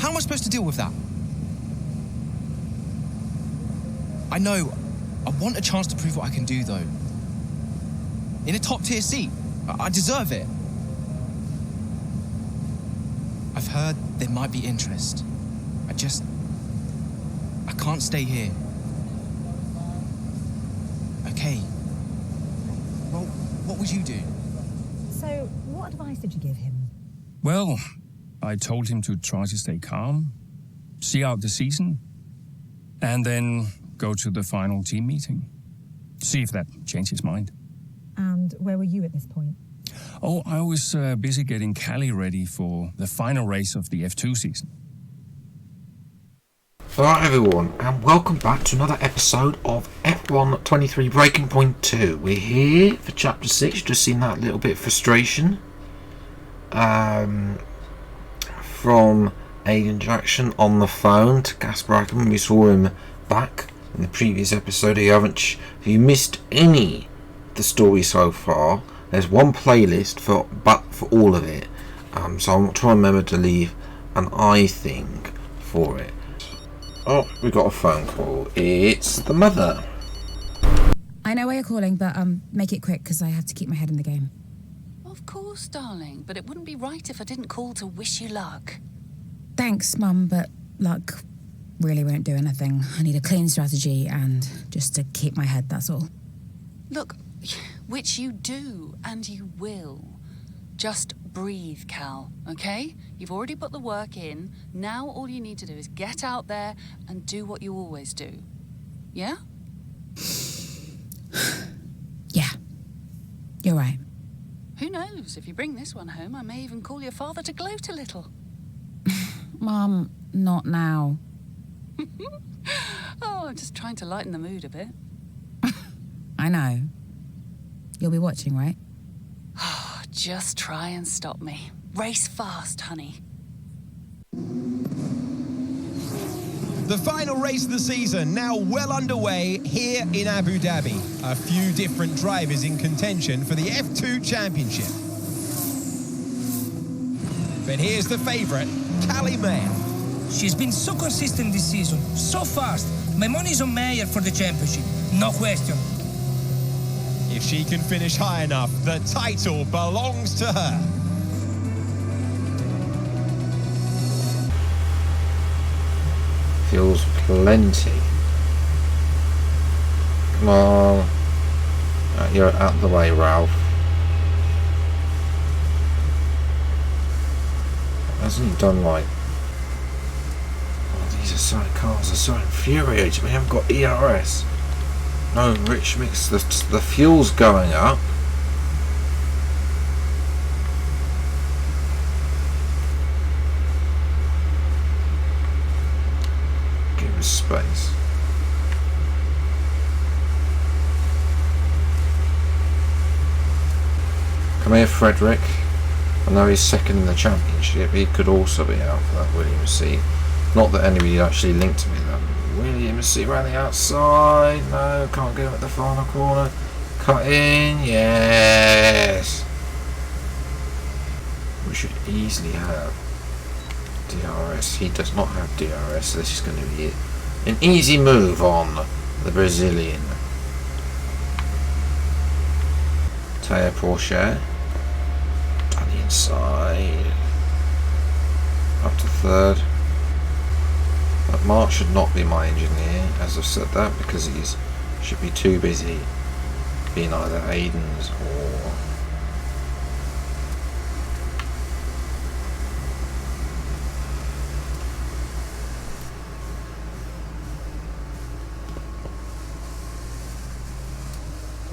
How am I supposed to deal with that? I know. I want a chance to prove what I can do, though. In a top-tier seat. I deserve it. I've heard there might be interest. I can't stay here. Okay. Well, what would you do? So, what advice did you give him? Well, I told him to try to stay calm, see out the season, and then go to the final team meeting. See if that changed his mind. And where were you at this point? Oh, I was busy getting Callie ready for the final race of the F2 season. Hello everyone, and welcome back to another episode of F1 23 Breaking Point 2. We're here for Chapter 6, you've just seen that little bit of frustration from Aiden Jackson on the phone to Gas Bracken. We saw him back in the previous episode. If you missed any of the story so far, there's one playlist for all of it, so I'm trying to remember to leave an I thing for it. Oh, we got a phone call. It's the mother. I know why you're calling, but make it quick because I have to keep my head in the game. Of course, darling, but it wouldn't be right if I didn't call to wish you luck. Thanks, Mum, but luck really won't do anything. I need a clean strategy and just to keep my head, that's all. Look, which you do, and you will. Just breathe, Cal, okay? You've already put the work in. Now all you need to do is get out there and do what you always do. Yeah? Yeah, you're right. Who knows? If you bring this one home, I may even call your father to gloat a little. Mum, not now. Oh, I'm just trying to lighten the mood a bit. I know. You'll be watching, right? Just try and stop me. Race fast, honey. The final race of the season now well underway here in Abu Dhabi. A few different drivers in contention for the F2 Championship. But here's the favourite, Callie Mayer. She's been so consistent this season, so fast. My money's on Mayer for the championship, no question. If she can finish high enough, the title belongs to her. Feels plenty. Come on. You're out of the way, Ralph. Hasn't he done like... Oh, these cars are so infuriating. We haven't got ERS. No rich mix. The fuel's going up. Give us space. Come here, Frederick. I know he's second in the championship. He could also be out for that Williams seat. Not that anybody actually linked to me though. Williams seat around the outside. No, can't get him at the final corner. Cut in. Yes. We should easily have DRS. He does not have DRS, so this is going to be an easy move on the Brazilian. Taya Porsche. Down the inside. Up to third. But Mark should not be my engineer, as I've said that, because he should be too busy being either Aiden's or...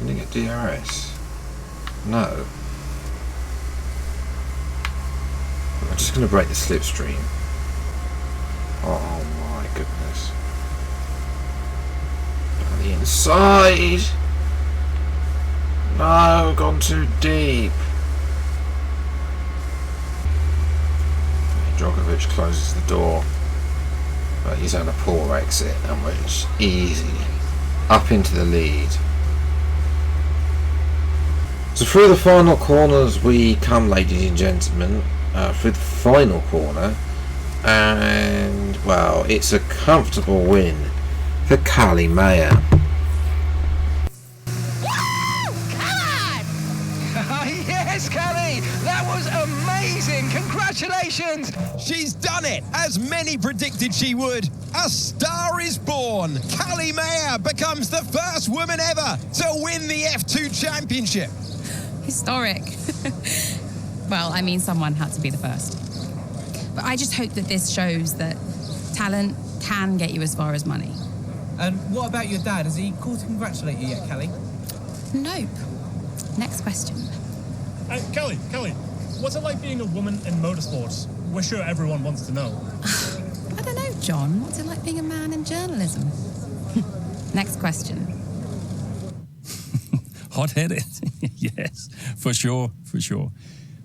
Did he get DRS? No. I'm just going to break the slipstream. Oh my goodness. Down the inside! No, gone too deep. Djokovic closes the door. But he's on a poor exit and we're just easy up into the lead. So through the final corners we come, ladies and gentlemen. Through the final corner, And, well, it's a comfortable win for Callie Mayer. Yes, Callie! That was amazing! Congratulations! She's done it, as many predicted she would. A star is born. Callie Mayer becomes the first woman ever to win the F2 championship. Historic. Well, I mean, someone had to be the first. But I just hope that this shows that talent can get you as far as money. And what about your dad? Has he called to congratulate you yet, Callie? Nope. Next question. Kelly, what's it like being a woman in motorsports? We're sure everyone wants to know. I don't know, John. What's it like being a man in journalism? Next question. Hot-headed. Yes, for sure.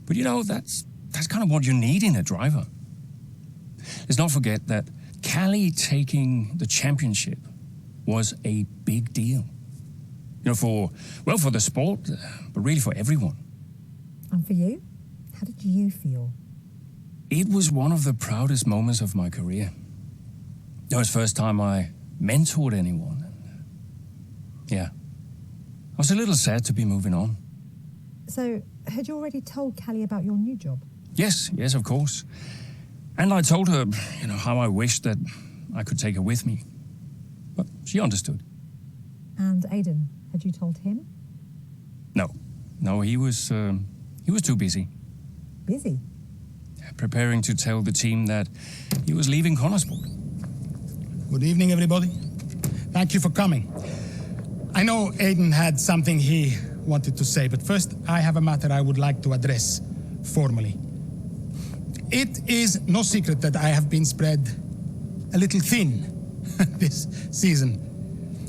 But you know, that's kind of what you need in a driver. Let's not forget that Callie taking the championship was a big deal. You know, for the sport, but really for everyone. And for you? How did you feel? It was one of the proudest moments of my career. It was the first time I mentored anyone. Yeah. I was a little sad to be moving on. So, had you already told Callie about your new job? Yes, of course. And I told her, you know, how I wished that I could take her with me. But she understood. And Aidan, had you told him? No, he was too busy. Busy? Preparing to tell the team that he was leaving Connorsport. Good evening, everybody. Thank you for coming. I know Aidan had something he wanted to say, but first I have a matter I would like to address formally. It is no secret that I have been spread a little thin this season.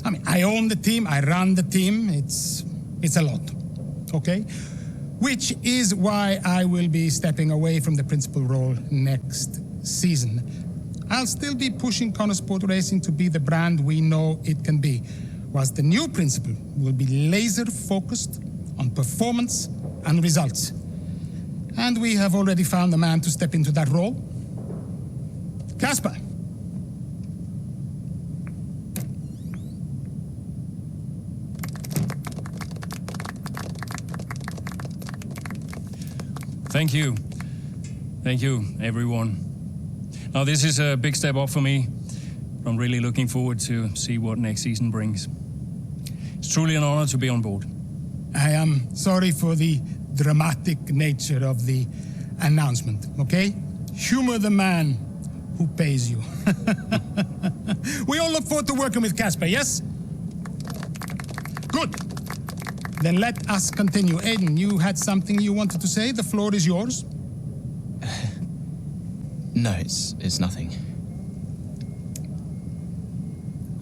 I mean, I own the team, I run the team, it's a lot, okay? Which is why I will be stepping away from the principal role next season. I'll still be pushing Connorsport Racing to be the brand we know it can be, whilst the new principal will be laser focused on performance and results. And we have already found a man to step into that role. Casper. Thank you, everyone. Now, this is a big step up for me. I'm really looking forward to see what next season brings. It's truly an honor to be on board. I am sorry for the dramatic nature of the announcement, okay? Humor the man who pays you. We all look forward to working with Casper, yes? Good. Then let us continue. Aidan, you had something you wanted to say? The floor is yours. No, it's nothing.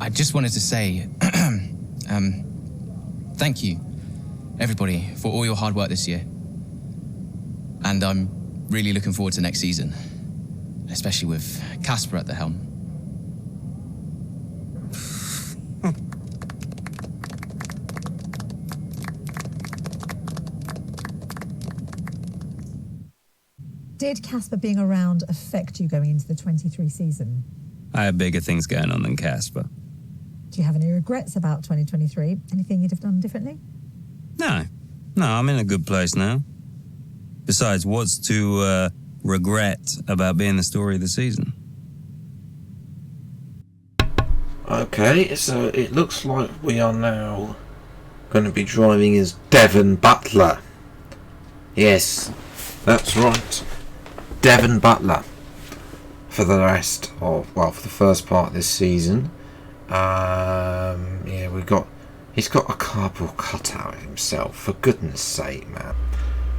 I just wanted to say, thank you, everybody, for all your hard work this year. And I'm really looking forward to next season, especially with Casper at the helm. Did Casper being around affect you going into the 23 season? I have bigger things going on than Casper. Do you have any regrets about 2023? Anything you'd have done differently? No, I'm in a good place now. Besides, what's to regret about being the story of the season? Okay, so it looks like we are now going to be driving as Devon Butler. Yes, that's right. Devon Butler for the rest of, well, for the first part of this season. Yeah, he's got a cardboard cutout of himself, for goodness sake, man.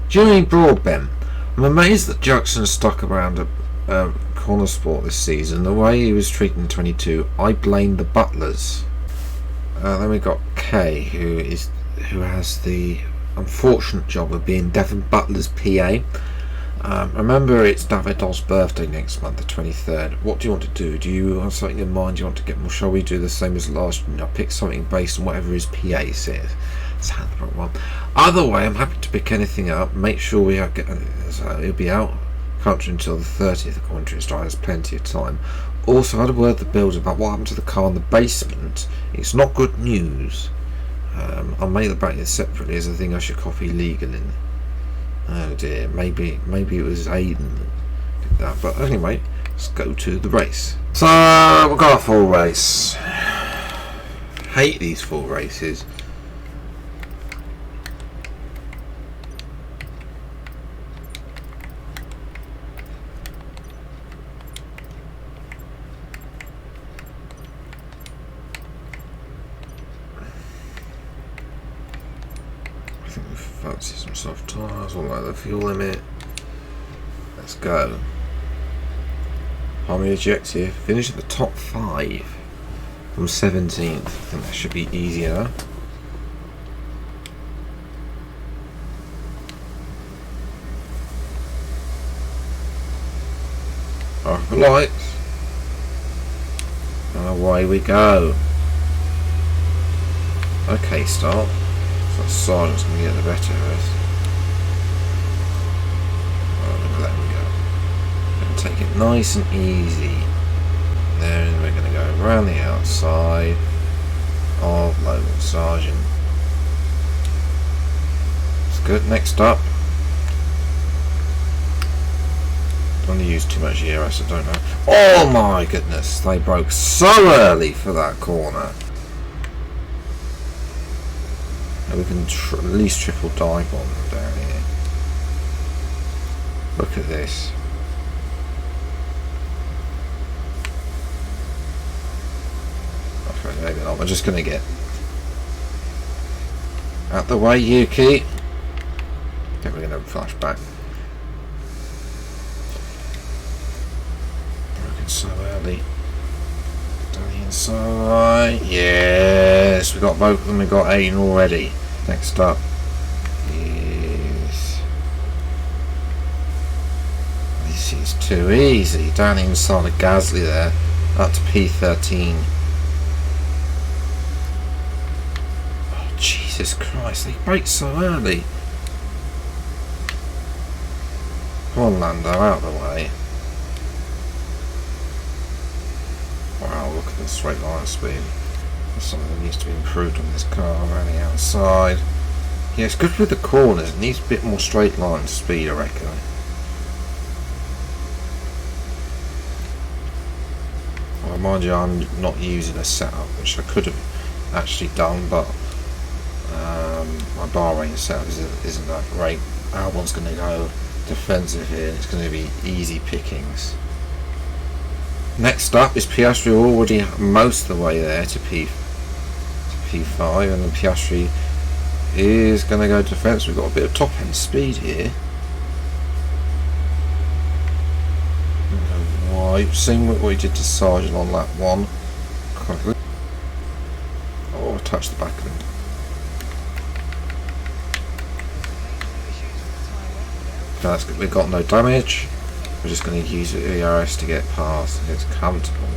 Jimmy Broadbent, I'm amazed that Jackson stuck around at Connorsport this season. The way he was treated in 22, I blame the Butlers. Then we got Kay, who has the unfortunate job of being Devon Butler's PA. Remember, it's David's birthday next month, the 23rd. What do you want to do? Do you have something in mind you want to get? Well, shall we do the same as last year? Pick something based on whatever his PA says. Sound the wrong one. Either way, I'm happy to pick anything up. Make sure we are he'll be out Can't until the 30th according to his driver. There's plenty of time. Also had a word with the builder about what happened to the car in the basement. It's not good news. I'll make the back separately as I think I should copy legally. Oh dear, maybe it was Aiden that did that. But anyway, let's go to the race. So we've got a full race. Hate these full races. Fancy some soft tyres, all like the fuel limit. Let's go. Primary objective, finish at the top 5 from 17th. I think that should be easier. Off the lights. And away we go. Okay, start. So Sergeant's going to get the better of us. I'm going to let him go. Going to take it nice and easy. Then we're going to go around the outside of Logan Sergeant. It's good. Next up. Don't want to use too much ERS, I don't know. Oh my goodness, they broke so early for that corner. We can at least triple dive on them down here. Look at this. Okay, maybe not. We're just going to get out the way, Yuki. Then we're going to flash back. Broken so early. Down the inside. Yes, we got both of them. We got Aiden already. Next up is... This is too easy. Down inside of Gasly there. Up to P13. Oh, Jesus Christ. They brake so early. Come on, Lando. Out of the way. Wow, look at the straight line speed. That's something that needs to be improved on this car around the outside. Yeah, it's good with the corners. It needs a bit more straight line speed, I reckon. Well, mind you, I'm not using a setup, which I could have actually done, but my Bahrain setup isn't that great. Albon's going to go defensive here, and it's going to be easy pickings. Next up is Piastri, already most of the way there to P5, and then Piastri is going to go defence. We've got a bit of top end speed here. Why? Seeing what we did to Sargent on lap 1. Oh, touch the back end. That's good. We've got no damage. We're just going to use the ERS to get past and get comfortable.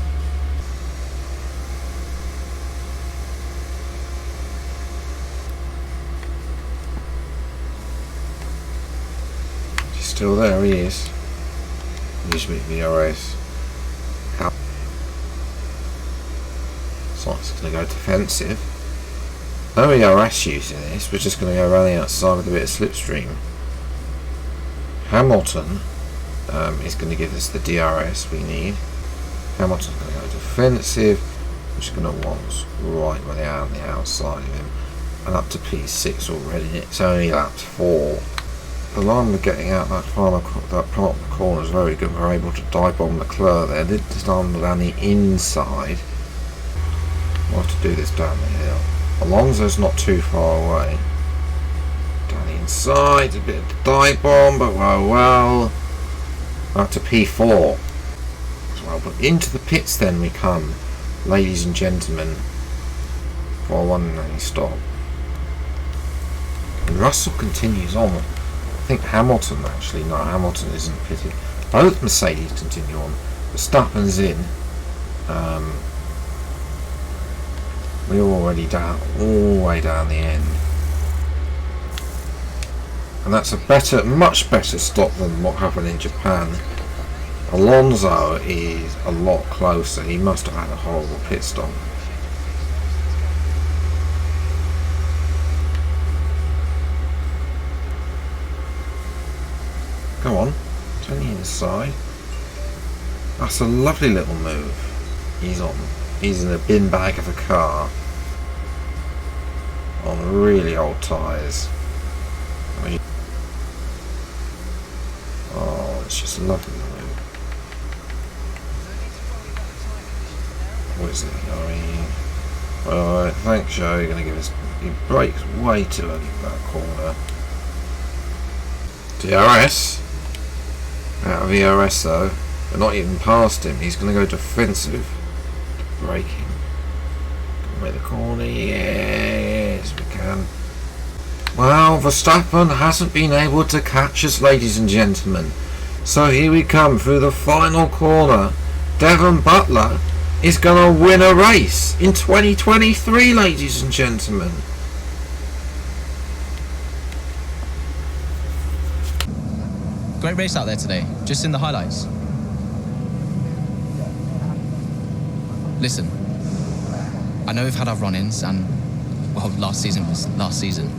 He's still there, he is. Use the ERS. So it's going to go defensive. No ERS using this, we're just going to go around the outside with a bit of slipstream. Hamilton is going to give us the DRS we need. Hamilton's going to go defensive, which is going to want right way out on the outside of him, and up to P6 already. It's only lap 4. The line we're getting out that final corner is very good. We're able to dive bomb Leclerc there. Did this down the inside. We'll have to do this down the hill. Alonso's not too far away. Down the inside, a bit of the dive bomb, but well. Up to P4 as well, but into the pits then we come, ladies and gentlemen, for one and only stop. And Russell continues on. I think Hamilton actually, no, Hamilton isn't pitted. Both Mercedes continue on. Verstappen's in. We're already down, all the way down the end. And that's a better, much better stop than what happened in Japan. Alonso is a lot closer. He must have had a horrible pit stop. Go on, turn the inside. That's a lovely little move. He's in a bin bag of a car on really old tyres. Oh, it's just a lovely move. What is it? Alright, thanks Joe, you're going to give us... He brakes way too early for that corner. DRS. Out of ERS though. We're not even past him. He's going to go defensive. Braking. Make the corner. Yes, we can. Well, Verstappen hasn't been able to catch us, ladies and gentlemen. So here we come through the final corner. Devon Butler is going to win a race in 2023, ladies and gentlemen. Great race out there today, just in the highlights. Listen, I know we've had our run-ins and, well, last season was last season.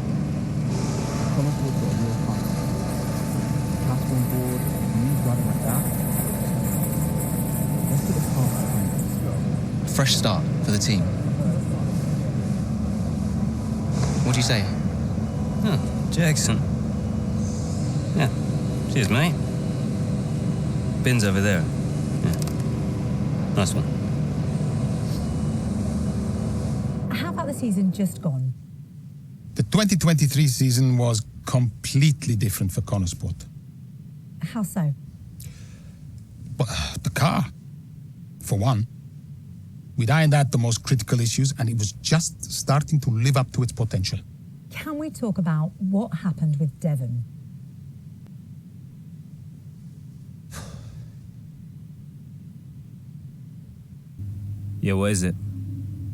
A fresh start for the team. What do you say? Jackson. Yeah. Cheers, mate. Bin's over there. Yeah. Nice one. How about the season just gone? The 2023 season was completely different for Connosport. How so? But the car, for one. We'd ironed out the most critical issues and it was just starting to live up to its potential. Can we talk about what happened with Devon? Yeah, what is it?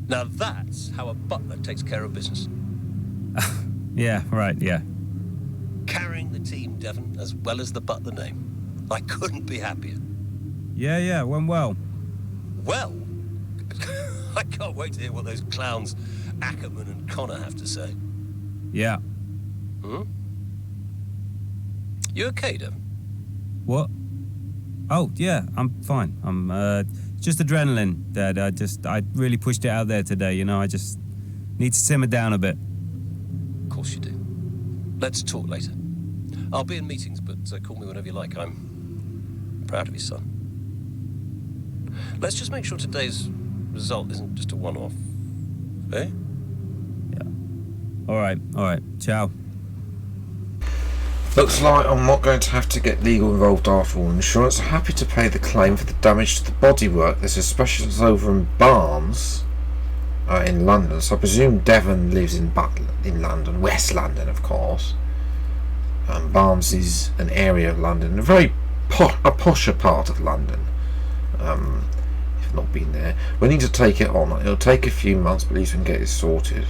Now that's how a butler takes care of business. Yeah, right, yeah. Carrying the team, Devon, as well as the butler name. I couldn't be happier. Yeah, went well. Well, I can't wait to hear what those clowns Ackerman and Connor have to say. Yeah. You okay, Devon? What? Oh, yeah, I'm fine. I'm, just adrenaline, Dad. I really pushed it out there today, you know, I just need to simmer down a bit. Of course you do. Let's talk later. I'll be in meetings, but call me whenever you like. I'm proud of you, son. Let's just make sure today's result isn't just a one-off. Eh? Yeah. All right. Ciao. Looks like I'm not going to have to get legal involved after all. Insurance are happy to pay the claim for the damage to the bodywork. There's a specialist over in Barnes in London, so I presume Devon lives in London, West London, of course. Barnes is an area of London, a very posher part of London. If not been there, we need to take it on. It'll take a few months, but at least we can get it sorted.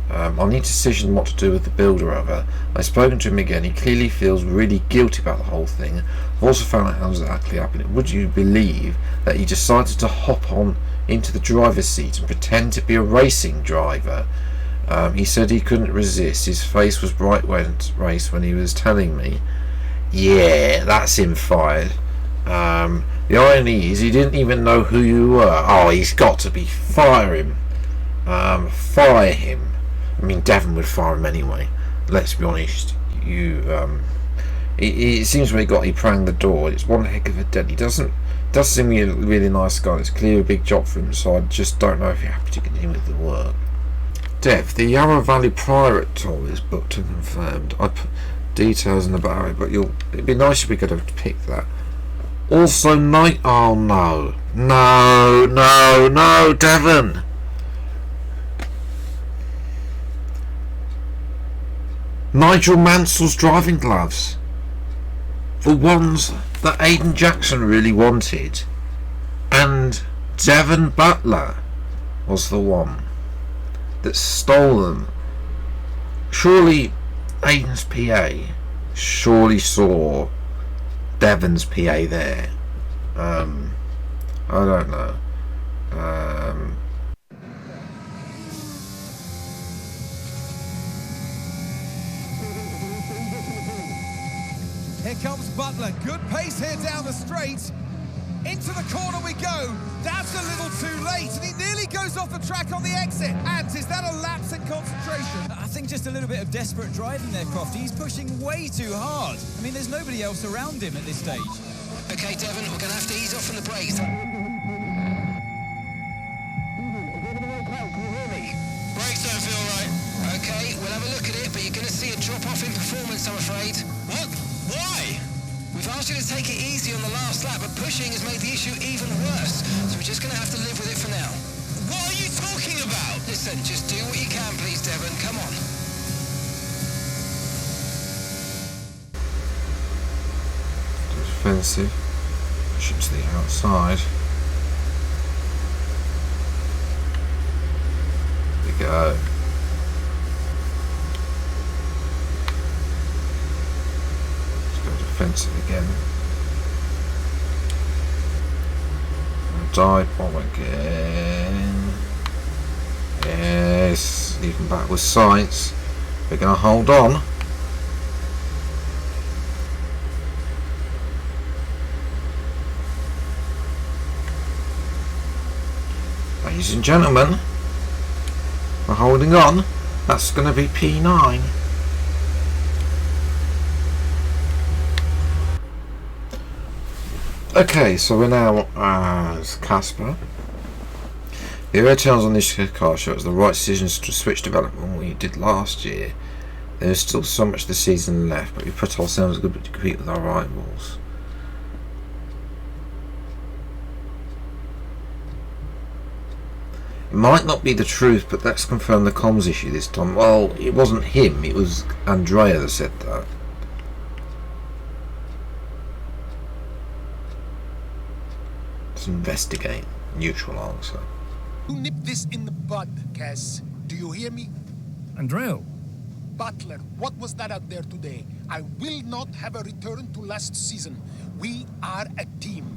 I'll need a decision what to do with the builder over. I've spoken to him again. He clearly feels really guilty about the whole thing. I've also found out how exactly happened. Would you believe that he decided to hop on into the driver's seat and pretend to be a racing driver? He said he couldn't resist. His face was bright red race when he was telling me. Yeah, that's him fired. The irony is he didn't even know who you were. Oh, he's got to be. Fire him. Fire him. I mean, Devon would fire him anyway. Let's be honest. It seems when he pranged the door. It's one heck of a dent. He does seem a really nice guy. It's clearly a big job for him. So I just don't know if you're happy to continue with the work. Dev, the Yarra Valley Pirate tour is booked and confirmed. I put details in the barrier, but it'd be nice if we could have picked that. Also, night. Oh no, Devon. Nigel Mansell's driving gloves. The ones that Aiden Jackson really wanted. And Devon Butler was the one that stole them. Surely Aiden's PA surely saw Devon's PA there. I don't know. Here comes Butler. Good pace here down the straight. Into the corner we go. That's a little too late, and he nearly goes off the track on the exit. And is that a lapse in concentration? I think just a little bit of desperate driving there, Crofty. He's pushing way too hard. I mean, there's nobody else around him at this stage. Okay, Devon, we're going to have to ease off from the brakes. Brakes don't feel right. Okay, we'll have a look at it, but you're going to see a drop-off in performance, I'm afraid. What? Why? We've asked you to take it easy on the last lap, but pushing has made the issue even worse. So we're just going to have to live with it for now. What are you talking about? Listen, just do what you can, please, Devon. Come on. Defensive. Pushing to the outside. There we go. Defensive again. Dive bomb again. Yes, even back with sights. We're going to hold on. Ladies and gentlemen, we're holding on. That's going to be P9. Okay, so we're now as Casper. The early turns on this car show it was the right decisions to switch development from what you did last year. There is still so much of the season left, but we put ourselves a good bit to compete with our rivals. It might not be the truth, but let's confirm the comms issue this time. Well, it wasn't him, it was Andrea that said that. Investigate. Neutral answer. You nip this in the bud, Cass. Do you hear me? Andrea. Butler, what was that out there today? I will not have a return to last season. We are a team.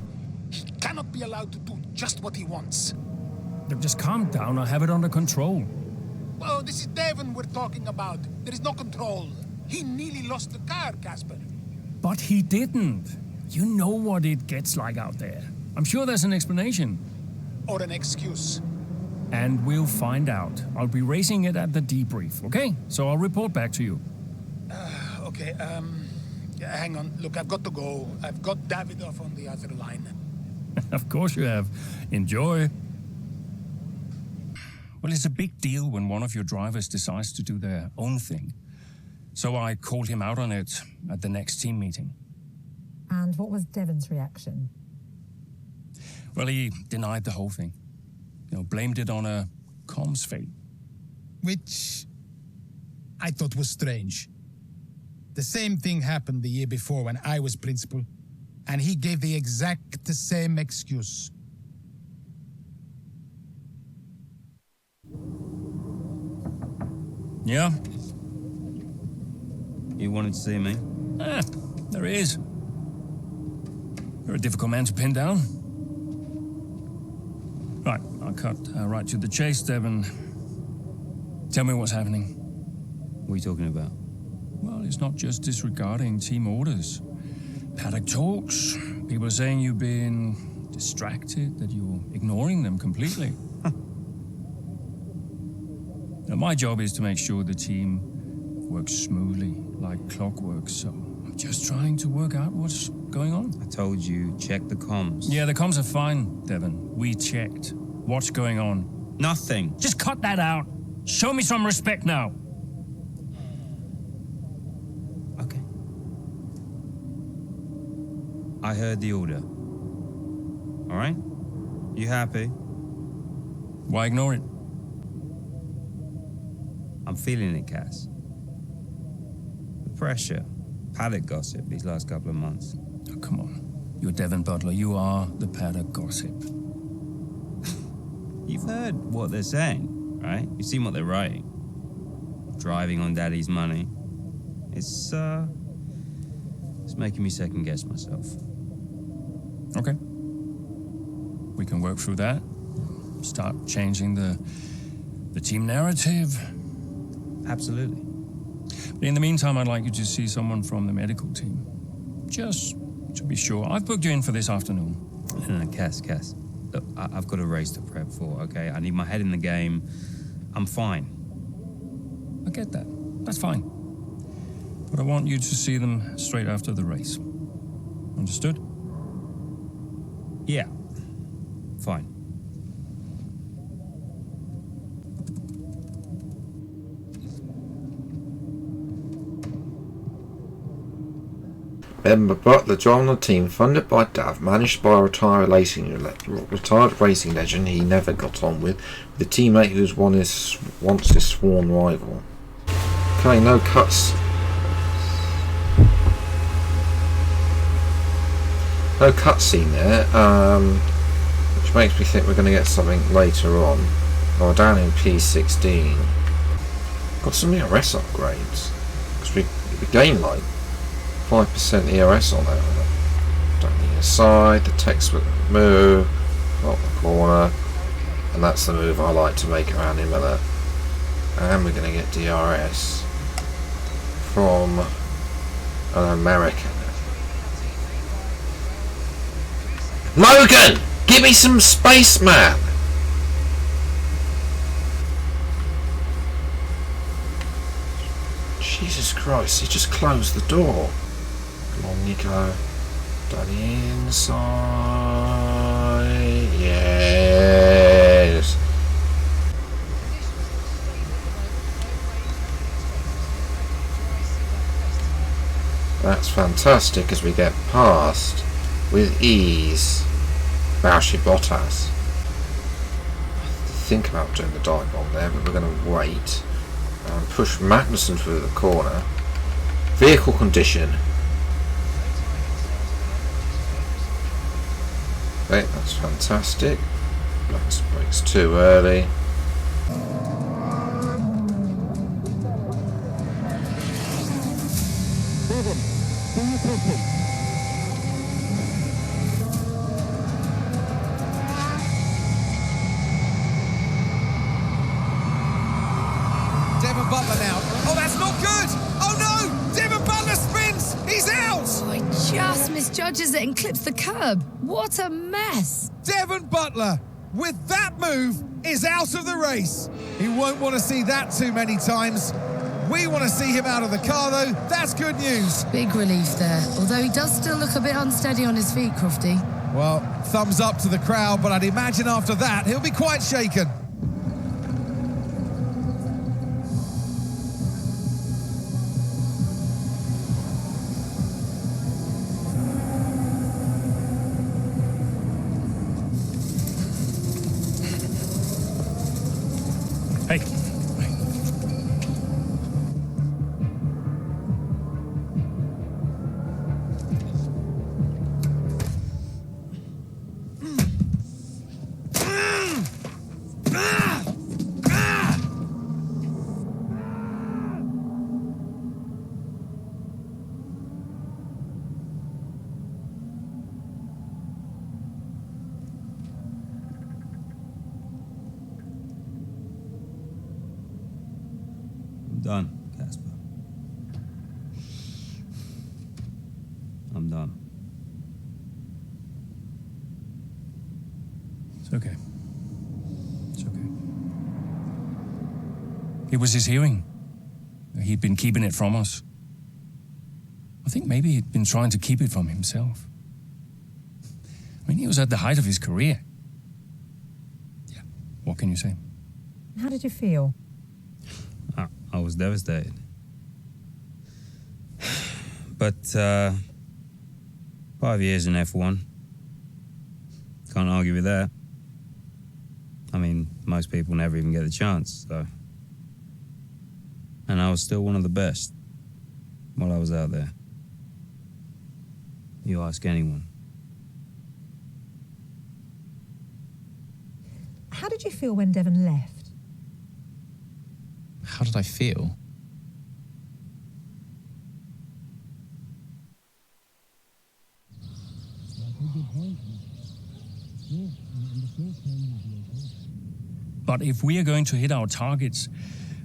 He cannot be allowed to do just what he wants. Just calm down. I have it under control. Oh, this is Devon we're talking about. There is no control. He nearly lost the car, Casper. But he didn't. You know what it gets like out there. I'm sure there's an explanation. Or an excuse. And we'll find out. I'll be racing it at the debrief, okay? So I'll report back to you. Okay, hang on. Look, I've got to go. I've got Davidoff on the other line. Of course you have. Enjoy. Well, it's a big deal when one of your drivers decides to do their own thing. So I called him out on it at the next team meeting. And what was Devon's reaction? Well, he denied the whole thing. Blamed it on a comms fail. Which I thought was strange. The same thing happened the year before when I was principal, and he gave the exact same excuse. Yeah? You wanted to see me? There he is. You're a difficult man to pin down. Right, I'll cut right to the chase, Devon. Tell me what's happening. What are you talking about? Well, it's not just disregarding team orders. Paddock talks. People are saying you've been distracted, that you're ignoring them completely. Now, my job is to make sure the team works smoothly, like clockwork, so I'm just trying to work out what's going on. I told you, check the comms. Yeah, the comms are fine, Devon. We checked. What's going on? Nothing. Just cut that out. Show me some respect now. Okay. I heard the order. All right? You happy? Why ignore it? I'm feeling it, Cass. The pressure. Paddock gossip these last couple of months. Oh, come on. You're Devon Butler. You are the paddock gossip. You've heard what they're saying, right? You've seen what they're writing. Driving on daddy's money. It's making me second guess myself. Okay. We can work through that. Start changing the team narrative. Absolutely. But in the meantime, I'd like you to see someone from the medical team. Just to be sure. I've booked you in for this afternoon. No, Cass. Look, I've got a race to prep for, okay? I need my head in the game. I'm fine. I get that. That's fine. But I want you to see them straight after the race. Understood? Yeah. Fine. Member Butler joined the team funded by Dav, managed by a retired racing legend he never got on with a teammate who was once his sworn rival. Okay, no cuts. No cutscene there, which makes me think we're going to get something later on. Oh, down in P16. Got some ERS upgrades. Because we gained like 5% ERS on that. Down the inside, the text move, up the corner, and that's the move I like to make around Imola. And we're going to get DRS from an American. Logan! Give me some spaceman! Jesus Christ, he just closed the door. Come on, Nico. Down the inside. Yes. That's fantastic as we get past with ease Valtteri Bottas. Think about doing the dive bomb there, but we're going to wait and push Magnussen through the corner. Vehicle condition. Okay, that's fantastic. Max brakes too early. Devon Butler now. Oh, that's not good! Oh no! Devon Butler spins! He's out! Oh, he just misjudges it and clips the curb. What a mess! Devon Butler, with that move, is out of the race. He won't want to see that too many times. We want to see him out of the car, though. That's good news. Big relief there, although he does still look a bit unsteady on his feet, Crofty. Well, thumbs up to the crowd, but I'd imagine after that, he'll be quite shaken. Hey. I'm done, Casper. I'm done. It's okay. It's okay. It was his hearing. He'd been keeping it from us. I think maybe he'd been trying to keep it from himself. I mean, he was at the height of his career. Yeah, what can you say? How did you feel? I was devastated. But 5 years in F1. Can't argue with that. I mean, most people never even get the chance, so. And I was still one of the best while I was out there. You ask anyone. How did you feel when Devon left? How did I feel? But if we are going to hit our targets,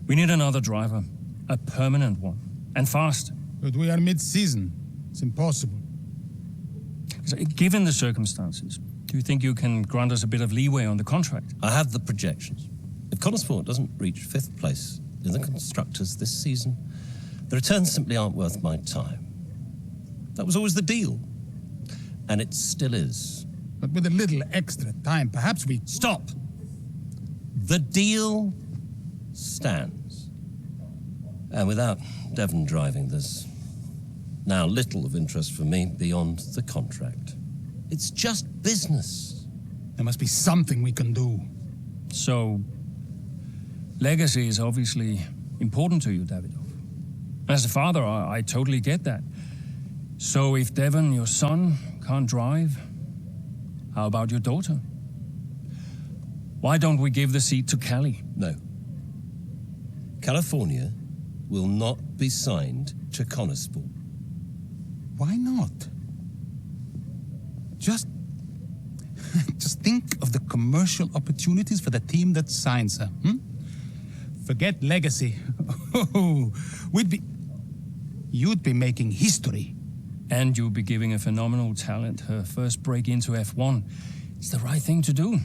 we need another driver, a permanent one, and fast. But we are mid-season. It's impossible. So, given the circumstances, do you think you can grant us a bit of leeway on the contract? I have the projections. If Connorsport doesn't reach 5th place in the Constructors this season, the returns simply aren't worth my time. That was always the deal. And it still is. But with a little extra time, perhaps we... Stop! The deal stands. And without Devon driving, there's now little of interest for me beyond the contract. It's just business. There must be something we can do. So, legacy is obviously important to you, Davidov. As a father, I totally get that. So if Devon, your son, can't drive, how about your daughter? Why don't we give the seat to Callie? No. California will not be signed to Connorsport. Why not? Just think of the commercial opportunities for the team that signs her. Forget legacy. You'd be making history. And you'll be giving a phenomenal talent her first break into F1. It's the right thing to do.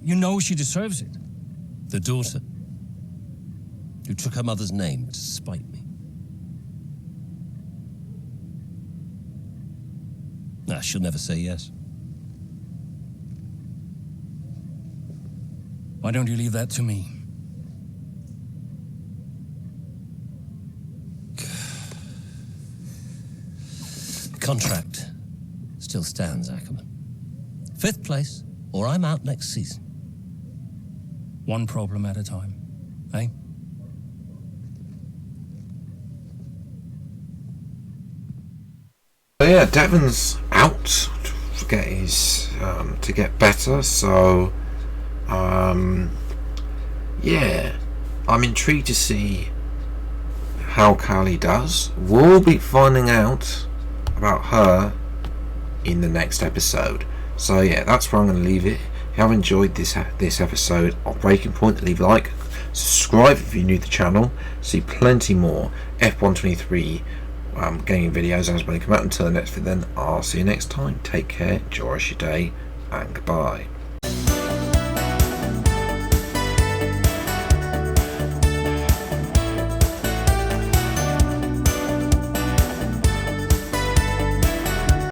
You know she deserves it. The daughter who took her mother's name to spite me. Nah, she'll never say yes. Why don't you leave that to me? The contract still stands, Ackerman. 5th place, or I'm out next season. One problem at a time, eh? So yeah, Devon's out to get better. So yeah, I'm intrigued to see how Callie does. We'll be finding out about her in the next episode. So yeah, that's where I'm going to leave it. If you have enjoyed this episode of Breaking Point, leave a like, subscribe if you're new to the channel. See plenty more F123 gaming videos as when they come out. Until the next video, then I'll see you next time. Take care, enjoy your day, and goodbye.